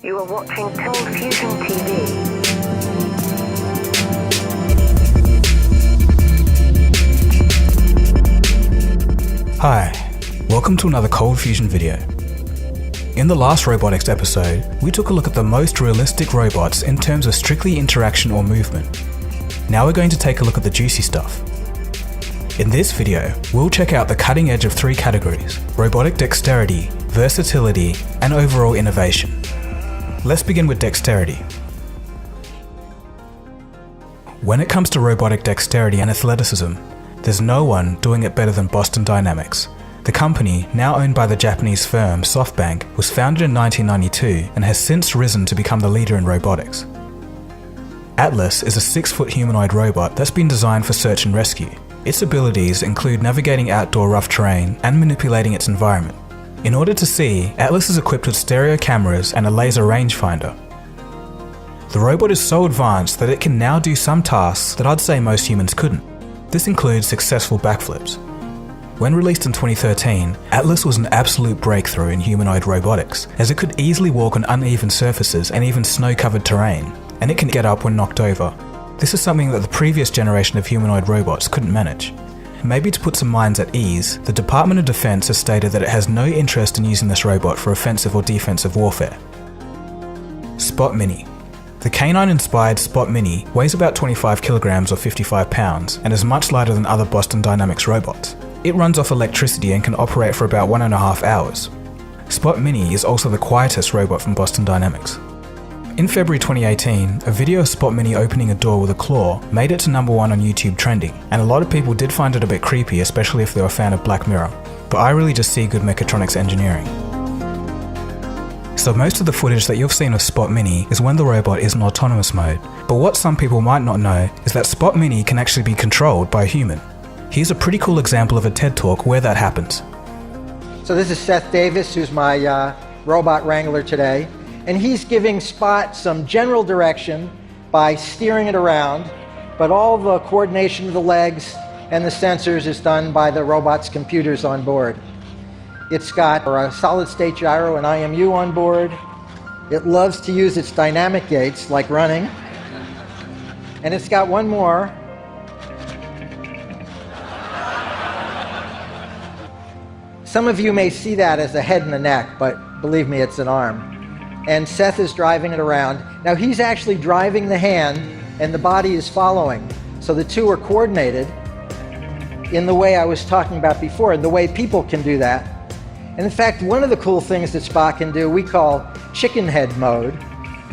You are watching Cold Fusion TV. Hi, welcome to another Cold Fusion video. In the last robotics episode, we took a look at the most realistic robots in terms of strictly interaction or movement. Now we're going to take a look at the juicy stuff. In this video, we'll check out the cutting edge of three categories: robotic dexterity, versatility, and overall innovation. Let's begin with dexterity. When it comes to robotic dexterity and athleticism, there's no one doing it better than Boston Dynamics. The company, now owned by the Japanese firm SoFi, was founded in 1992 and has since risen to become the leader in robotics. Atlas is a 6-foot humanoid robot that's been designed for search and rescue. Its abilities include navigating outdoor rough terrain and manipulating its environment. In order to see, Atlas is equipped with stereo cameras and a laser rangefinder. The robot is so advanced that it can now do some tasks that I'd say most humans couldn't. This includes successful backflips. When released in 2013, Atlas was an absolute breakthrough in humanoid robotics, as it could easily walk on uneven surfaces and even snow-covered terrain, and it can get up when knocked over. This is something that the previous generation of humanoid robots couldn't manage. Maybe to put some minds at ease, the Department of Defense has stated that it has no interest in using this robot for offensive or defensive warfare. Spot Mini. The canine-inspired Spot Mini weighs about 25 kilograms or 55 pounds and is much lighter than other Boston Dynamics robots. It runs off electricity and can operate for about 1.5 hours. Spot Mini is also the quietest robot from Boston Dynamics. In February 2018, a video of Spot Mini opening a door with a claw made it to #1 on YouTube trending, and a lot of people did find it a bit creepy, especially if they were a fan of Black Mirror, but I really just see good mechatronics engineering. So most of the footage that you've seen of Spot Mini is when the robot is in autonomous mode, but what some people might not know is that Spot Mini can actually be controlled by a human. Here's a pretty cool example of a TED Talk where that happens. So this is Seth Davis, who's my robot wrangler today. And he's giving Spot some general direction by steering it around, but all the coordination of the legs and the sensors is done by the robot's computers on board. It's got a solid-state gyro and IMU on board. It loves to use its dynamic gates, like running. And it's got one more. Some of you may see that as a head and a neck, but believe me, it's an arm. And Seth is driving it around. Now he's actually driving the hand and the body is following. So the two are coordinated in the way I was talking about before, the way people can do that. And in fact, one of the cool things that Spot can do, we call chicken head mode.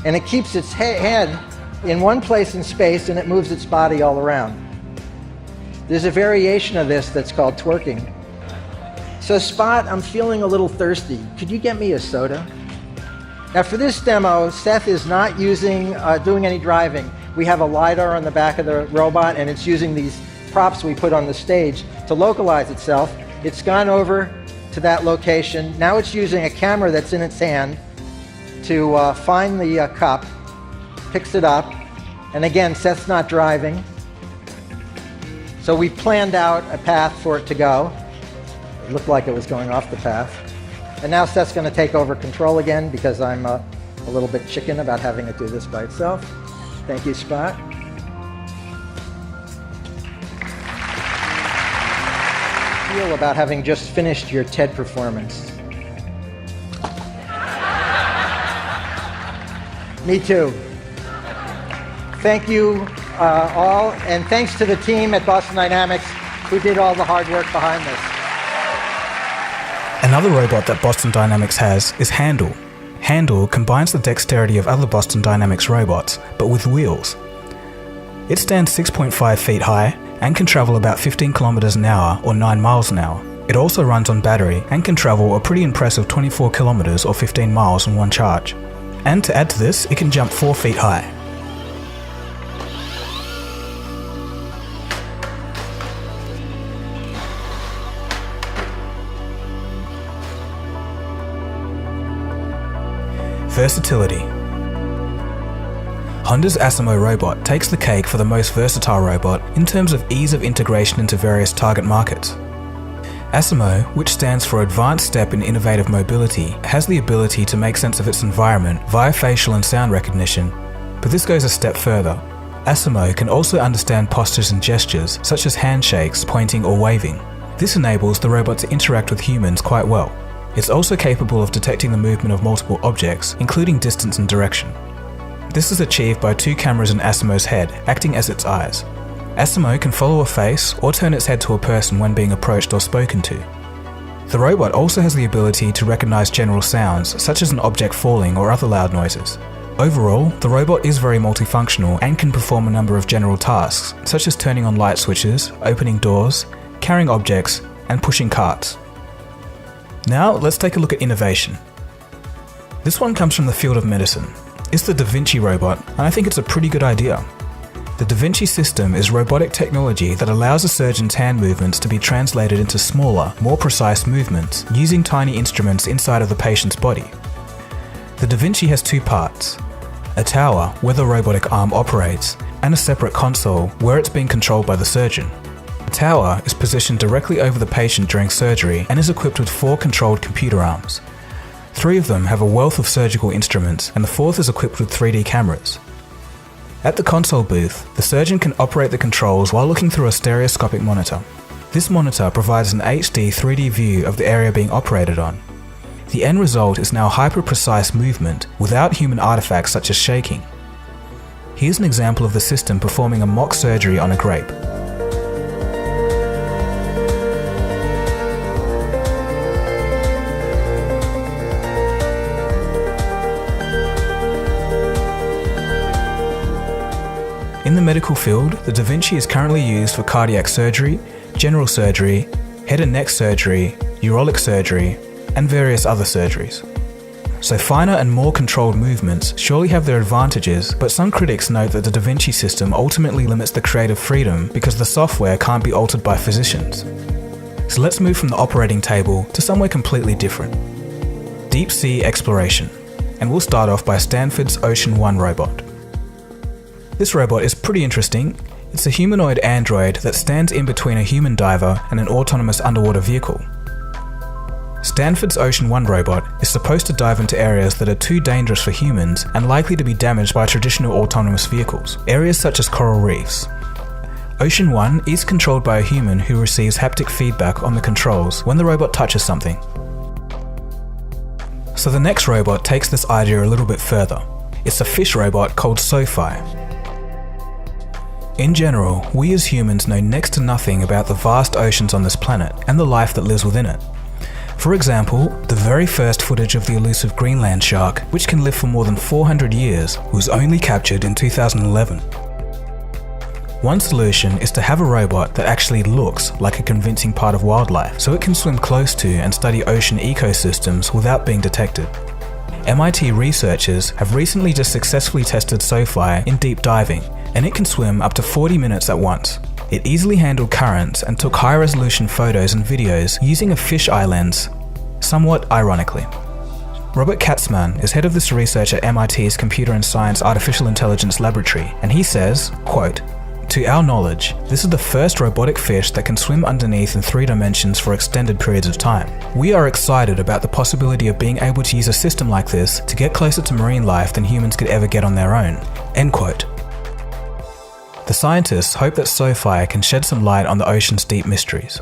And it keeps its head in one place in space and it moves its body all around. There's a variation of this that's called twerking. So Spot, I'm feeling a little thirsty. Could you get me a soda? Now for this demo, Seth is not doing any driving. We have a LiDAR on the back of the robot and it's using these props we put on the stage to localize itself. It's gone over to that location. Now it's using a camera that's in its hand to find the cup, picks it up, and again, Seth's not driving. So we planned out a path for it to go. It looked like it was going off the path. And now Seth's going to take over control again because I'm a little bit chicken about having it do this by itself. Thank you, Spot. Feel about having just finished your TED performance? Me too. Thank you all, and thanks to the team at Boston Dynamics who did all the hard work behind this. Another robot that Boston Dynamics has is Handle. Handle combines the dexterity of other Boston Dynamics robots, but with wheels. It stands 6.5 feet high and can travel about 15 kilometers an hour or 9 miles an hour. It also runs on battery and can travel a pretty impressive 24 kilometers or 15 miles on one charge. And to add to this, it can jump 4 feet high. Versatility. Honda's Asimo robot takes the cake for the most versatile robot in terms of ease of integration into various target markets. Asimo, which stands for Advanced Step in Innovative Mobility, has the ability to make sense of its environment via facial and sound recognition, but this goes a step further. Asimo can also understand postures and gestures, such as handshakes, pointing or waving. This enables the robot to interact with humans quite well. It's also capable of detecting the movement of multiple objects, including distance and direction. This is achieved by 2 cameras in Asimo's head, acting as its eyes. Asimo can follow a face or turn its head to a person when being approached or spoken to. The robot also has the ability to recognize general sounds, such as an object falling or other loud noises. Overall, the robot is very multifunctional and can perform a number of general tasks, such as turning on light switches, opening doors, carrying objects, and pushing carts. Now, let's take a look at innovation. This one comes from the field of medicine. It's the Da Vinci robot, and I think it's a pretty good idea. The Da Vinci system is robotic technology that allows a surgeon's hand movements to be translated into smaller, more precise movements, using tiny instruments inside of the patient's body. The Da Vinci has 2 parts: a tower where the robotic arm operates, and a separate console where it's being controlled by the surgeon. The tower is positioned directly over the patient during surgery and is equipped with 4 controlled computer arms. 3 of them have a wealth of surgical instruments, and the 4th is equipped with 3D cameras. At the console booth, the surgeon can operate the controls while looking through a stereoscopic monitor. This monitor provides an HD 3D view of the area being operated on. The end result is now hyper-precise movement without human artifacts such as shaking. Here's an example of the system performing a mock surgery on a grape. In the medical field, the Da Vinci is currently used for cardiac surgery, general surgery, head and neck surgery, urologic surgery, and various other surgeries. So finer and more controlled movements surely have their advantages, but some critics note that the Da Vinci system ultimately limits the creative freedom because the software can't be altered by physicians. So let's move from the operating table to somewhere completely different. Deep sea exploration. And we'll start off by Stanford's Ocean One robot. This robot is pretty interesting. It's a humanoid android that stands in between a human diver and an autonomous underwater vehicle. Stanford's Ocean One robot is supposed to dive into areas that are too dangerous for humans and likely to be damaged by traditional autonomous vehicles, areas such as coral reefs. Ocean One is controlled by a human who receives haptic feedback on the controls when the robot touches something. So the next robot takes this idea a little bit further. It's a fish robot called SoFi. In general, we as humans know next to nothing about the vast oceans on this planet and the life that lives within it. For example, the very first footage of the elusive Greenland shark, which can live for more than 400 years, was only captured in 2011. One solution is to have a robot that actually looks like a convincing part of wildlife, so it can swim close to and study ocean ecosystems without being detected. MIT researchers have recently just successfully tested SoFi in deep diving, and it can swim up to 40 minutes at once. It easily handled currents and took high-resolution photos and videos using a fisheye lens, somewhat ironically. Robert Katzmann is head of this research at MIT's Computer and Science Artificial Intelligence Laboratory, and he says, quote, "To our knowledge, this is the first robotic fish that can swim underneath in 3 dimensions for extended periods of time. We are excited about the possibility of being able to use a system like this to get closer to marine life than humans could ever get on their own." End quote. The scientists hope that SoFi can shed some light on the ocean's deep mysteries.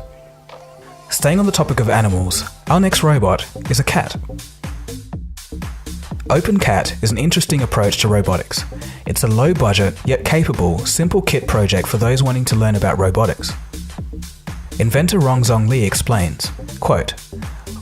Staying on the topic of animals, our next robot is a cat. OpenCat is an interesting approach to robotics. It's a low-budget, yet capable, simple kit project for those wanting to learn about robotics. Inventor Rongzong Li explains, quote,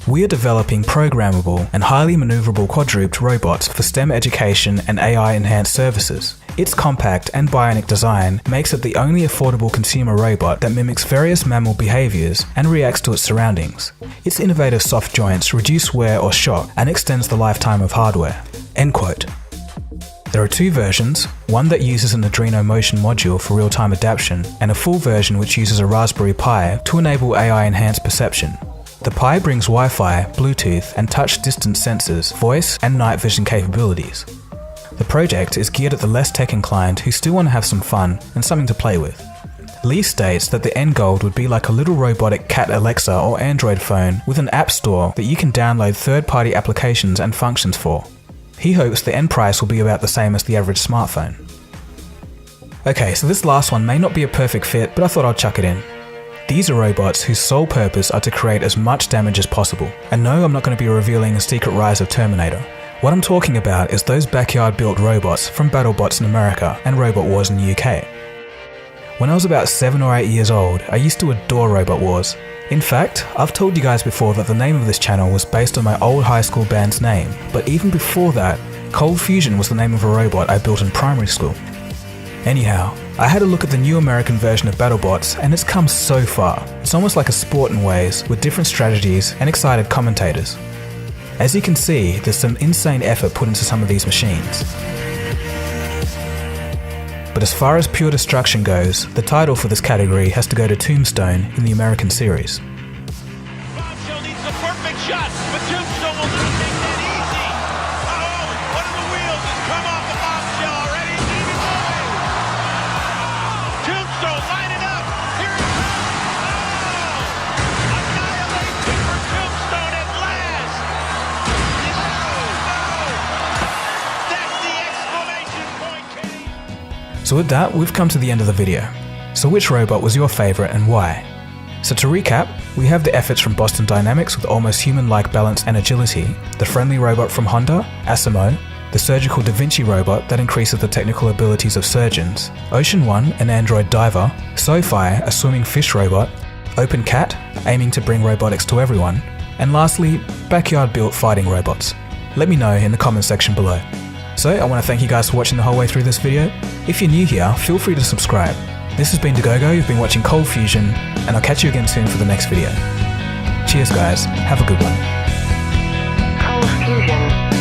"We are developing programmable and highly maneuverable quadruped robots for STEM education and AI-enhanced services. Its compact and bionic design makes it the only affordable consumer robot that mimics various mammal behaviors and reacts to its surroundings. Its innovative soft joints reduce wear or shock and extends the lifetime of hardware." End quote. There are 2 versions, one that uses an Arduino motion module for real-time adaptation, and a full version which uses a Raspberry Pi to enable AI-enhanced perception. The Pi brings Wi-Fi, Bluetooth, and touch distance sensors, voice, and night vision capabilities. The project is geared at the less tech-inclined who still want to have some fun and something to play with. Lee states that the end goal would be like a little robotic cat Alexa or Android phone with an app store that you can download third-party applications and functions for. He hopes the end price will be about the same as the average smartphone. Okay, so this last one may not be a perfect fit, but I thought I'd chuck it in. These are robots whose sole purpose are to create as much damage as possible. And no, I'm not going to be revealing the secret rise of Terminator. What I'm talking about is those backyard-built robots from BattleBots in America and Robot Wars in the UK. When I was about 7 or 8 years old, I used to adore Robot Wars. In fact, I've told you guys before that the name of this channel was based on my old high school band's name, but even before that, Cold Fusion was the name of a robot I built in primary school. Anyhow, I had a look at the new American version of BattleBots and it's come so far. It's almost like a sport in ways, with different strategies and excited commentators. As you can see, there's some insane effort put into some of these machines. But as far as pure destruction goes, the title for this category has to go to Tombstone in the American series. Bombshell needs the perfect shot, but Tombstone will not make that easy. Oh, one of the wheels has come off the bombshell already. Even going. Tombstone lining up. Here it comes. Oh, annihilation for Tombstone at last. No. That's the exclamation point, Kenny. So with that, we've come to the end of the video. So which robot was your favorite and why? So to recap, we have the efforts from Boston Dynamics with almost human-like balance and agility, the friendly robot from Honda, Asimo, the surgical Vinci robot that increases the technical abilities of surgeons, Ocean One, an android diver, SoFi, a swimming fish robot, OpenCat, aiming to bring robotics to everyone, and lastly, backyard-built fighting robots. Let me know in the comment section below. So I want to thank you guys for watching the whole way through this video. If you're new here, feel free to subscribe. This has been DeGogo, you've been watching Cold Fusion, and I'll catch you again soon for the next video. Cheers guys, have a good one. Cold Fusion.